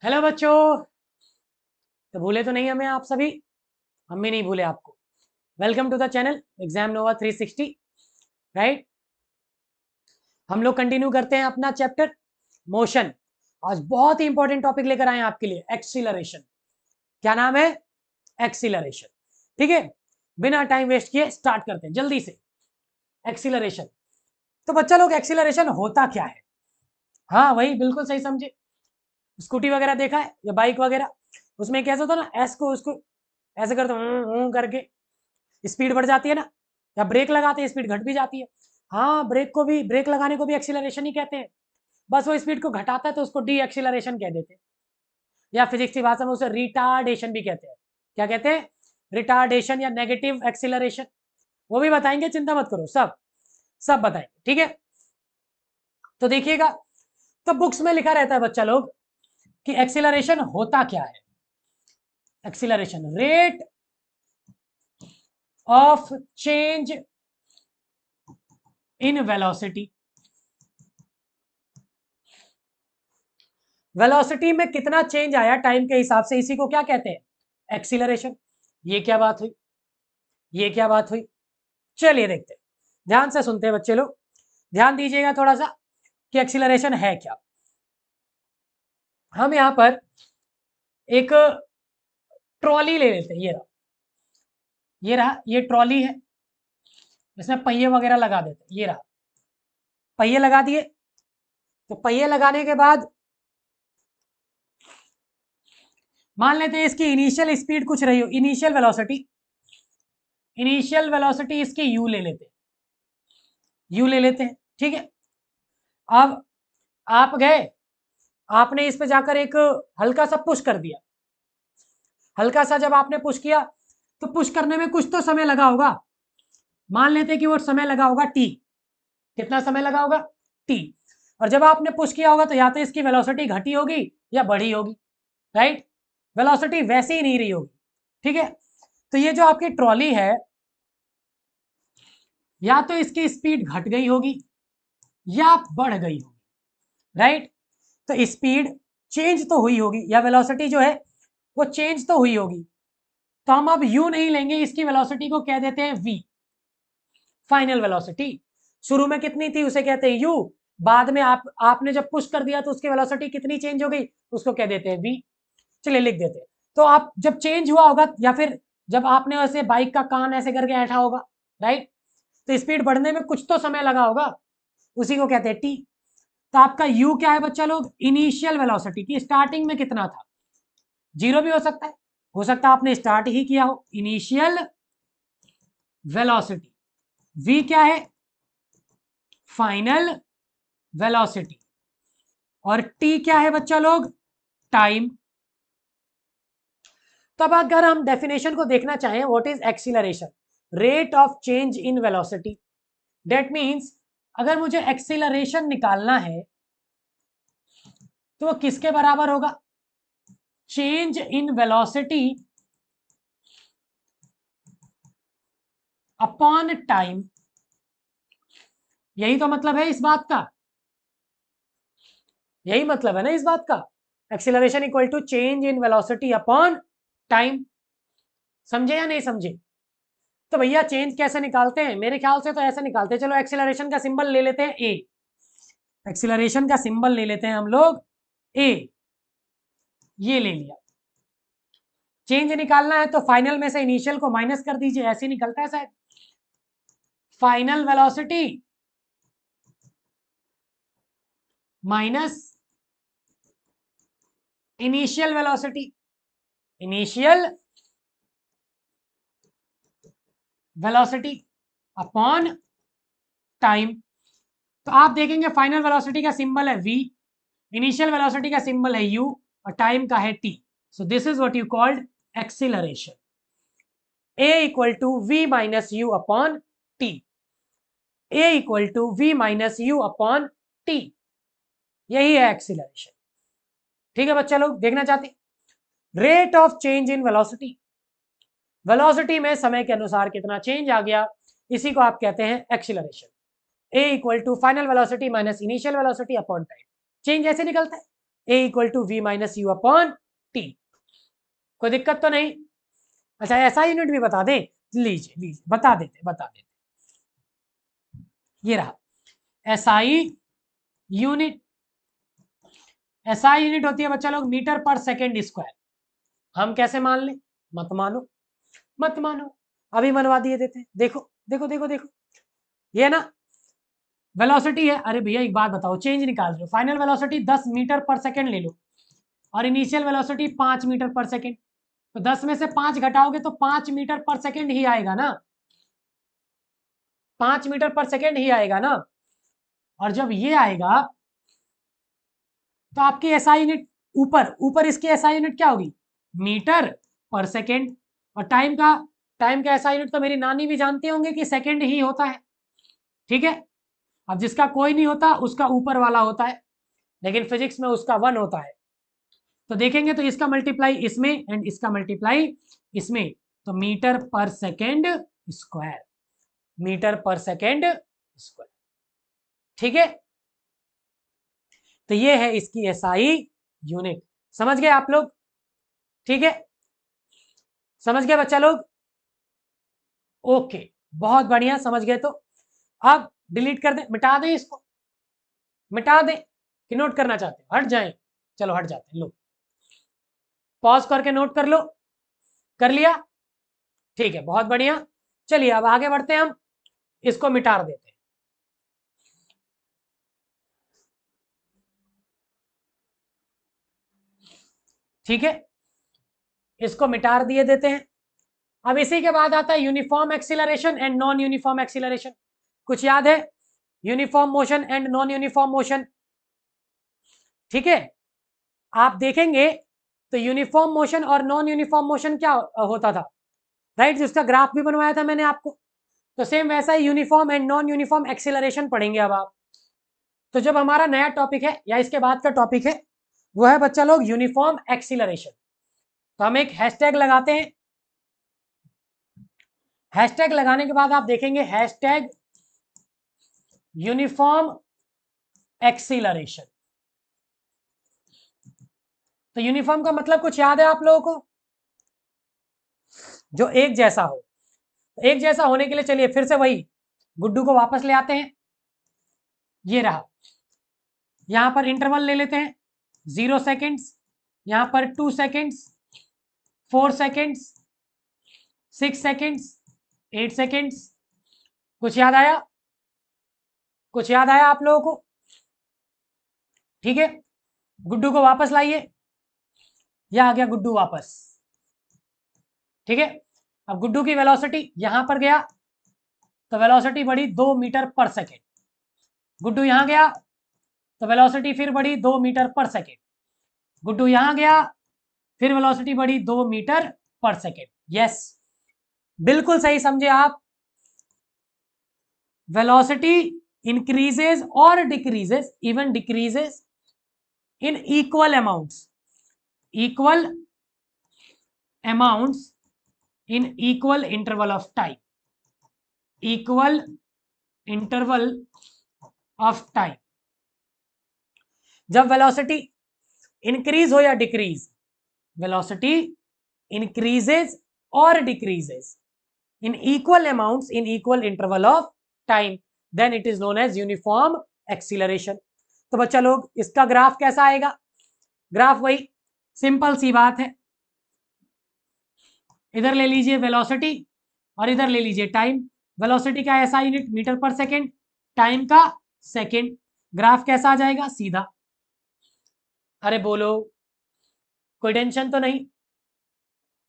Hello बच्चों। तो भूले तो नहीं हमें आप सभी? हम भी नहीं भूले आपको। Welcome to the channel exam nova 360। Right, हम लोग कंटिन्यू करते हैं अपना चैप्टर मोशन। आज बहुत ही इंपॉर्टेंट टॉपिक लेकर आए हैं आपके लिए, एक्सीलरेशन। क्या नाम है? एक्सीलरेशन। ठीक है, बिना टाइम वेस्ट किए स्टार्ट करते हैं जल्दी से। एक्सीलरेशन, तो बच्चा लोग एक्सीलरेशन होता क्या है? हाँ वही, बिल्कुल सही समझे। स्कूटी वगैरह देखा है या बाइक वगैरह, उसमें कैसा होता है ना, एस को उसको ऐसे करते करके स्पीड बढ़ जाती है ना, या ब्रेक लगाते हैं स्पीड घट भी जाती है। हाँ, ब्रेक लगाने को भी एक्सीलरेशन ही कहते हैं। बस वो स्पीड को घटाता है तो उसको डी एक्सीलरेशन कह देते हैं, या फिजिक्स की भाषा में उसे रिटार्डेशन भी कहते हैं। क्या कहते हैं? रिटार्डेशन या नेगेटिव एक्सीलरेशन। वो भी बताएंगे, चिंता मत करो, सब सब बताएंगे। ठीक है, तो देखिएगा, तो बुक्स में लिखा रहता है बच्चा लोग कि एक्सीलरेशन होता क्या है। Acceleration, rate of change in velocity. Velocity में कितना चेंज आया टाइम के हिसाब से, इसी को क्या कहते हैं? एक्सीलरेशन। ये क्या बात हुई, ये क्या बात हुई? चलिए देखते हैं, ध्यान से सुनते हैं बच्चे लोग, ध्यान दीजिएगा थोड़ा सा कि एक्सीलरेशन है क्या। हम यहां पर एक ट्रॉली ले लेते हैं। ये रहा, ये रहा, ये ट्रॉली है। इसमें पहिए वगैरह लगा देते हैं। ये रहा, पहिए लगा दिए। तो पहिए लगाने के बाद मान लेते हैं इसकी इनिशियल स्पीड कुछ रही हो, इनिशियल वेलोसिटी। इनिशियल वेलोसिटी इसकी यू ले लेते हैं, यू ले लेते हैं। ठीक है, अब आप गए, आपने इस पे जाकर एक हल्का सा पुश कर दिया। हल्का सा जब आपने पुश किया, तो पुश करने में कुछ तो समय लगा होगा। मान लेते हैं कि वो समय लगा होगा टी। कितना समय लगा होगा? टी। और जब आपने पुश किया होगा तो या तो इसकी वेलोसिटी घटी होगी या बढ़ी होगी। राइट, वेलोसिटी वैसे ही नहीं रही होगी। ठीक है, तो ये जो आपकी ट्रॉली है, या तो इसकी स्पीड घट गई होगी या बढ़ गई होगी। राइट, तो स्पीड चेंज तो हुई होगी, या वेलोसिटी जो है वो चेंज तो हुई होगी। तो हम अब यू नहीं लेंगे, इसकी वेलोसिटी को कह देते हैं वी, फाइनल वेलोसिटी। शुरू में कितनी थी उसे कहते हैं यू, बाद में आपने जब पुश कर दिया तो उसकी वेलोसिटी कितनी चेंज हो गई, उसको कह देते हैं वी। चलिए लिख देते हैं। तो आप जब चेंज हुआ होगा, या फिर जब आपने वैसे बाइक का कान ऐसे करके ऐठा होगा, राइट, तो स्पीड बढ़ने में कुछ तो समय लगा होगा, उसी को कहते हैं टी। तो आपका यू क्या है बच्चा लोग? इनिशियल वेलोसिटी की स्टार्टिंग में कितना था। जीरो भी हो सकता है आपने स्टार्ट ही किया हो। इनिशियल वेलोसिटी, वी क्या है? Final velocity. और टी क्या है बच्चा लोग? टाइम। तब अगर हम डेफिनेशन को देखना चाहें, what is acceleration? Rate of change in velocity. That means अगर मुझे एक्सीलरेशन निकालना है तो वो किसके बराबर होगा? Change in velocity upon time. यही तो मतलब है इस बात का, यही मतलब है ना इस बात का। Acceleration equal to change in velocity upon time. समझे या नहीं समझे? तो भैया चेंज कैसे निकालते हैं? मेरे ख्याल से तो ऐसे निकालते हैं, चलो एक्सीलरेशन का सिंबल ले लेते हैं ए। एक्सीलरेशन का सिंबल ले लेते हैं हम लोग ए, ये ले लिया। चेंज निकालना है तो फाइनल में से इनिशियल को माइनस कर दीजिए, ऐसे निकलता है शायद। Final velocity minus initial velocity, initial velocity upon time. तो आप देखेंगे फाइनल वेलोसिटी का सिंबल है v, इनिशियल वेलोसिटी का सिंबल है u, और टाइम का है t। So this is what you called acceleration. a equal to v minus you upon t. a equal to v minus you upon t, यही है acceleration. ठीक है बच्चा लोग, देखना चाहते हैं rate of change in velocity. Velocity में समय के अनुसार कितना चेंज आ गया, इसी को आप कहते हैं acceleration. a equal to final velocity minus initial velocity upon time. Change ऐसे निकलता है, A equal to we minus you upon T. कोई दिक्कत तो नहीं? अच्छा ऐसा यूनिट भी बता दें, लीजिए लीजिए बता देते ये रहा एसआई यूनिट। एसआई यूनिट होती है बच्चा लोग मीटर पर सेकेंड स्क्वायर। हम कैसे मान लें? मत मानो मत मानो, अभी मनवा दिए देते हैं। देखो देखो देखो देखो, ये ना वेलोसिटी है। अरे भैया एक बात बताओ, चेंज निकाल दो, final velocity 10 metre per second ले लो और initial velocity 5 metre per second, तो 10 में से 5 घटाओगे तो 5 मीटर पर सेकेंड ही आएगा ना, 5 मीटर पर सेकेंड ही आएगा ना। और जब ये आएगा तो आपकी एसआई यूनिट ऊपर ऊपर इसकी एसआई यूनिट क्या होगी? Metre per second. और टाइम का एसआई यूनिट तो मेरी नानी भी जानते होंगे कि सेकेंड ही होता है, ठीक है। अब जिसका कोई नहीं होता उसका ऊपर वाला होता है, लेकिन फिजिक्स में उसका 1 होता है। तो देखेंगे तो इसका मल्टीप्लाई इसमें एंड इसका मल्टीप्लाई इसमें, तो metre per second square, metre per second square, ठीक है। तो ये है इसकी एसआई यूनिट। समझ गए आप लोग? ठीक है, समझ गए बच्चा लोग? ओके, बहुत बढ़िया, समझ गए। तो अब डिलीट कर दें, मिटा दें इसको, मिटा दें कि नोट करना चाहते हो? हट जाएं, चलो हट जाते हैं, लो पॉज करके नोट कर लो। कर लिया? ठीक है, बहुत बढ़िया। चलिए अब आगे बढ़ते हैं, हम इसको मिटा देते हैं। ठीक है, इसको मिटा दिए देते हैं। अब इसी के बाद आता है uniform acceleration and non uniform acceleration. कुछ याद है? Uniform motion and non uniform motion, ठीक है। आप देखेंगे तो यूनिफॉर्म मोशन और नॉन यूनिफॉर्म मोशन क्या होता था, राइट, जिसका ग्राफ भी बनवाया था मैंने आपको। तो सेम वैसा ही uniform and non uniform acceleration पढ़ेंगे अब आप। तो जब हमारा नया टॉपिक है या इसके बाद का टॉपिक है वो है बच्चा लोग यूनिफॉर्म एक्सीलरेशन। तो हम एक हैशटैग लगाते हैं, हैशटैग लगाने के बाद आप देखेंगे हैशटैग यूनिफॉर्म एक्सीलरेशन। तो यूनिफॉर्म का मतलब कुछ याद है आप लोगों को? जो एक जैसा हो। एक जैसा होने के लिए चलिए फिर से वही गुड्डू को वापस ले आते हैं। ये रहा, यहां पर इंटरवल ले लेते हैं 0 सेकेंड्स, यहां पर 2 सेकेंड्स, 4 सेकेंड्स, 6 सेकेंड्स, 8 सेकेंड्स। कुछ याद आया? कुछ याद आया आप लोगों को? ठीक है, गुड्डू को वापस लाइए, यह आ गया गुड्डू वापस, ठीक है। अब गुड्डू की वेलोसिटी यहां पर गया तो वेलोसिटी बढ़ी 2 मीटर पर सेकेंड, गुड्डू यहां गया तो वेलोसिटी फिर बढ़ी 2 मीटर पर सेकेंड, गुड्डू यहां गया फिर वेलोसिटी बढ़ी 2 मीटर पर सेकेंड। यस, बिल्कुल सही समझे आप। वेलोसिटी इंक्रीजेज और decreases, even decreases in equal amounts in equal interval of time, equal interval of time। जब वेलोसिटी इंक्रीज हो या डिक्रीज, वेलोसिटी इंक्रीजेज और decreases in equal amounts in equal interval of time, then it is known as uniform acceleration। तो बच्चा लोग इसका graph कैसा आएगा? ग्राफ वही सिंपल सी बात है, इधर ले लीजिए वेलोसिटी और इधर ले लीजिए टाइम। वेलोसिटी का ऐसा unit metre per second, time का सेकेंड। ग्राफ कैसा आ जाएगा? सीधा। अरे बोलो, कोई टेंशन तो नहीं?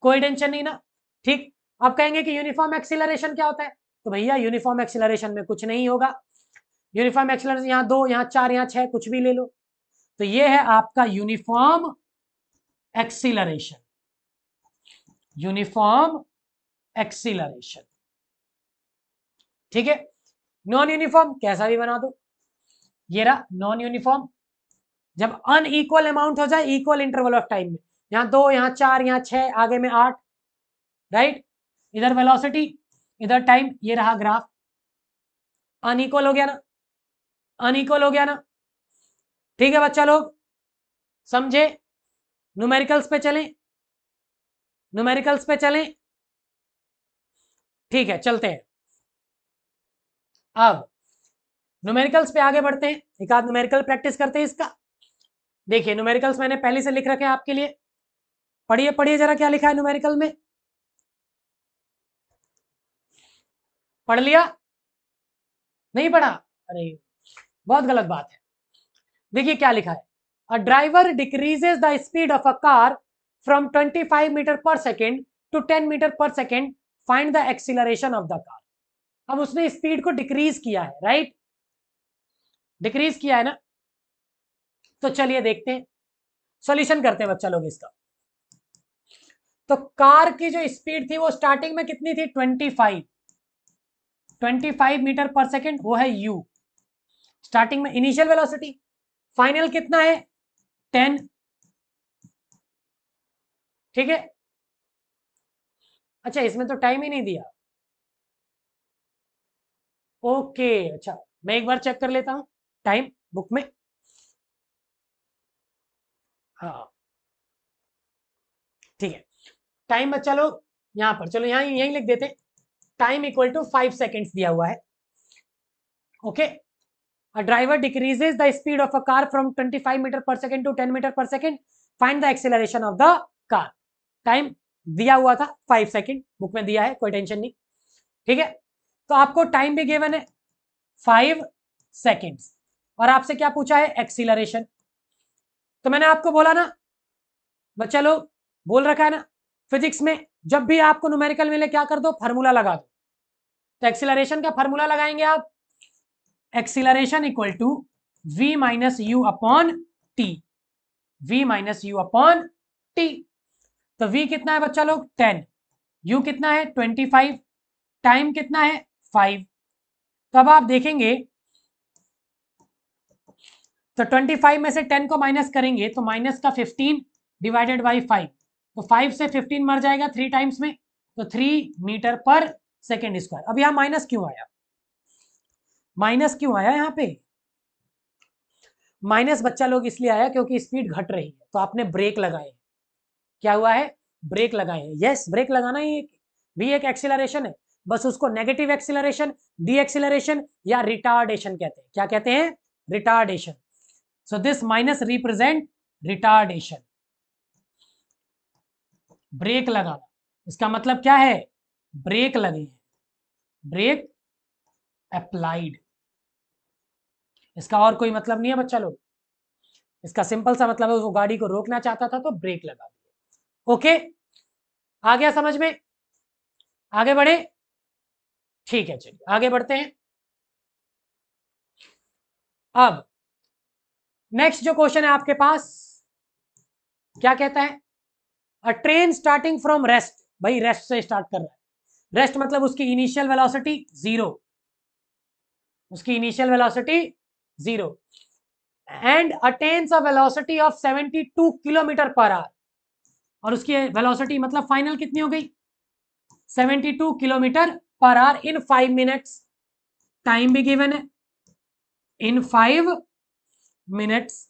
कोई टेंशन नहीं ना, ठीक। आप कहेंगे कि यूनिफॉर्म एक्सीलरेशन क्या होता है? तो भैया यूनिफॉर्म एक्सीलरेशन में कुछ नहीं होगा। यूनिफॉर्म एक्सीलरेशन यहाँ 2, यहाँ 4, यहाँ 6 कुछ भी ले लो। तो ये है आपका यूनिफॉर्म एक्सीलरेशन, यूनिफॉर्म एक्सीलरेशन, ठीक है। नॉन यूनिफॉर्म कैसा भी बना दो, ये रहा नॉन यूनिफॉर्म। जब अनइक्वल अमाउंट हो जाए इक्वल इंटरवल ऑफ टाइम में, यहाँ 2, यहाँ 4, यहाँ 6, आगे में 8, राइट। इधर वेलोसिटी, इधर टाइम, ये रहा ग्राफ। अनइक्वल हो गया ना, अनइक्वल हो गया ना, ठीक है बच्चा लोग। समझे? न्यूमेरिकल्स पे चलें, न्यूमेरिकल्स पे चलें, ठीक है चलते हैं। अब न्यूमेरिकल्स पे आगे बढ़ते हैं, एक आध न्यूमेरिकल प्रैक्टिस करते हैं इसका। देखिए न्यूमेरिकल्स मैंने पहले से लिख रखे हैं आपके लिए, पढ़िए पढ़िए जरा क्या लिखा है न्यूमेरिकल में, पढ़ लिया? नहीं पढ़ा? अरे बहुत गलत बात है। देखिए क्या लिखा है, a driver decreases the speed of a car from 25 metre per second to 10 metre per second, find the acceleration of the car. अब उसने स्पीड को डिक्रीज किया है, राइट? डिक्रीज किया है ना, तो चलिए देखते हैं, सॉल्यूशन करते हैं बच्चा लोग इसका। तो कार की जो स्पीड थी वो स्टार्टिंग में कितनी थी? 25 मीटर पर सेकेंड, वो है u स्टार्टिंग में, इनिशियल वेलोसिटी। फाइनल कितना है? 10, ठीक है। अच्छा इसमें तो टाइम ही नहीं दिया, ओके अच्छा मैं एक बार चेक कर लेता हूं टाइम बुक में। हाँ ठीक है, टाइम बच्चा लोग यहां पर, चलो यहां यही लिख देते, टाइम इक्वल टू 5 सेकेंड्स दिया हुआ है, okay. A driver decreases the speed of a car from 25 meter per second to 10 meter per second. Find the acceleration of the car. Time दिया हुआ था 5 सेकेंड, बुक में दिया है, कोई टेंशन नहीं, ठीक है। तो आपको टाइम भी गिवन है 5 सेकेंड्स, और आपसे क्या पूछा है? एक्सीलरेशन। तो मैंने आपको बोला ना बच्चा लोग, बोल रखा है ना फिजिक्स में, जब भी आपको न्यूमेरिकल मिले क्या कर दो? फार्मूला लगा दो। तो एक्सीलरेशन का फार्मूला लगाएंगे आप, acceleration equal to v minus you upon t, v minus you upon t. तो v कितना है बच्चा लोग? 10, u कितना है? 25, टाइम कितना है? 5। तो अब आप देखेंगे, तो 25 में से 10 को माइनस करेंगे तो माइनस का 15 डिवाइडेड बाई 5, तो 5 से 15 मर जाएगा 3 टाइम्स में, तो 3 मीटर पर सेकेंड स्क्वायर। अब यहां माइनस क्यों आया? माइनस क्यों आया यहाँ पे? माइनस बच्चा लोग इसलिए आया क्योंकि स्पीड घट रही है, तो आपने ब्रेक लगाए। क्या हुआ है? ब्रेक लगाए हैं। यस, ब्रेक लगाना ही भी एक एक्सीलरेशन है, बस उसको नेगेटिव एक्सीलरेशन, डी एक्सीलरेशन या रिटार्डेशन कहते हैं। क्या कहते हैं? Retardation. So this minus represent retardation. Brake लगाना, इसका मतलब क्या है? ब्रेक लगे हैं, ब्रेक अप्लाइड। इसका और कोई मतलब नहीं है बच्चा लोग, इसका सिंपल सा मतलब है वो गाड़ी को रोकना चाहता था तो ब्रेक लगा दिया। ओके, आ गया समझ में? आगे बढ़े, ठीक है चलिए आगे बढ़ते हैं। अब नेक्स्ट जो क्वेश्चन है आपके पास, क्या कहता है? अ ट्रेन स्टार्टिंग फ्रॉम रेस्ट, भाई रेस्ट से स्टार्ट कर रहा है। रेस्ट मतलब उसकी इनिशियल वेलोसिटी 0, उसकी initial velocity 0, and attains a velocity of 72 kilometre per hour, और उसकी वेलोसिटी मतलब फाइनल कितनी हो गई? 72 किलोमीटर पर आवर इन 5 मिनट्स। टाइम भी गिवन है, इन 5 minutes.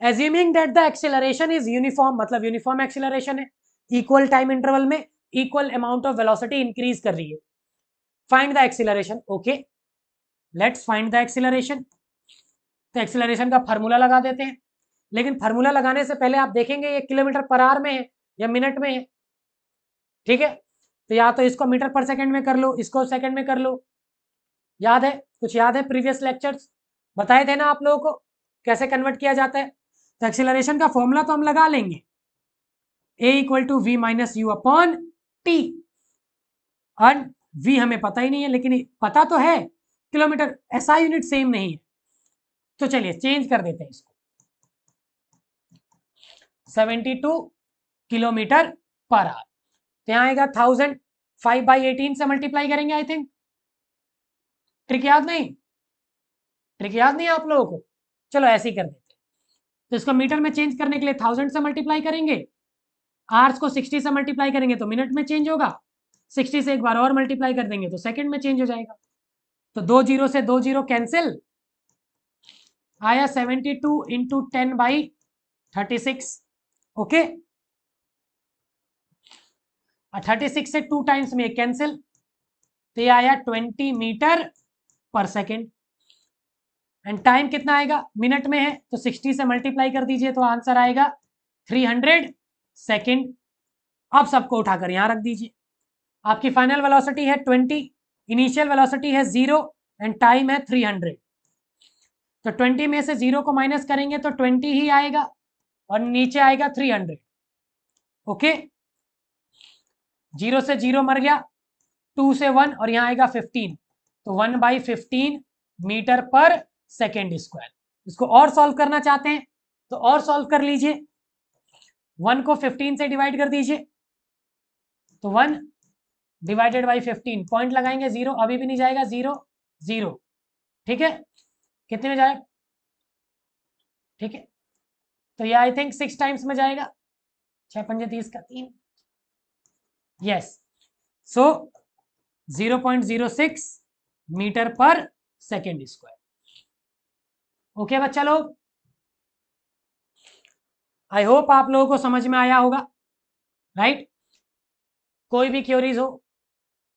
Assuming that the acceleration is uniform, मतलब यूनिफॉर्म एक्सेलरेशन है, इक्वल टाइम इंटरवल में equal amount of velocity increase कर रही है। Find the acceleration, okay let's find the acceleration. तो acceleration का फार्मूला लगा देते हैं, लेकिन फार्मूला लगाने से पहले आप देखेंगे ये किलोमीटर पर आवर में है या मिनट में है, ठीक है। तो या तो इसको मीटर पर सेकंड में कर लो, इसको सेकंड में कर लो। याद है? कुछ याद है? प्रीवियस लेक्चर्स बताए थे ना आप लोगों को कैसे कन्वर्ट किया जाता है। तो एक्सेलरेशन का फॉर्मूला तो हम लगा लेंगे, a equal to we minus you upon t. और v हमें पता ही नहीं है, लेकिन पता तो है किलोमीटर, ऐसा यूनिट सेम नहीं है, तो चलिए चेंज कर देते हैं इसको। 72 किलोमीटर पर आवर, तो यहाँ आएगा 1000, 5/18 से मल्टीप्लाई करेंगे। आई थिंक ट्रिक याद नहीं, ट्रिक याद नहीं है आप लोगों को? चलो ऐसे ही कर देते हैं। तो इसको मीटर में चेंज करने के लिए 1000 से मल्टीप्लाई करेंगे, आवर्स को 60 से मल्टीप्लाई करेंगे तो मिनट में चेंज होगा, 60 से एक बार और मल्टीप्लाई कर देंगे तो सेकंड में चेंज हो जाएगा। तो 2 जीरो से 2 जीरो कैंसिल, आया 72 इंटू 10/18, 36, ओके। 36 से 2 टाइम्स में कैंसिल, तो ये आया 20 metre per second. And time कितना आएगा, मिनट में है तो 60 से मल्टीप्लाई कर दीजिए तो आंसर आएगा 300 सेकेंड। अब सबको उठाकर यहां रख दीजिए। आपकी फाइनल वेलोसिटी है 20, इनिशियल वेलोसिटी है 0 एंड टाइम है 300। तो 20 में से 0 को माइनस करेंगे तो 20 ही आएगा और नीचे आएगा 300, ओके। 0 से 0 मर गया, 2 से 1 और यहां आएगा 15, तो 1/15 मीटर पर सेकेंड स्क्वायर। इसको और सॉल्व करना चाहते हैं तो और सॉल्व कर लीजिए। 1 को 15 से डिवाइड कर दीजिए, तो 1 डिवाइडेड बाई 15, पॉइंट लगाएंगे 0, अभी भी नहीं जाएगा, 0 0, ठीक है। कितने में जाएगा, ठीक है, तो ये आई थिंक 6 टाइम्स में जाएगा, 6 पंजे 30 का 3, यस। सो 0.06 metre per second square, okay बच्चा लोग। आई होप आप लोगों को समझ में आया होगा, राइट। कोई भी क्वेरीज हो,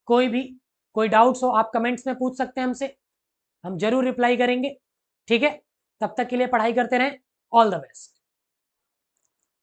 कोई डाउट्स हो, आप कमेंट्स में पूछ सकते हैं हमसे, हम जरूर रिप्लाई करेंगे, ठीक है। तब तक के लिए पढ़ाई करते रहें, ऑल द बेस्ट।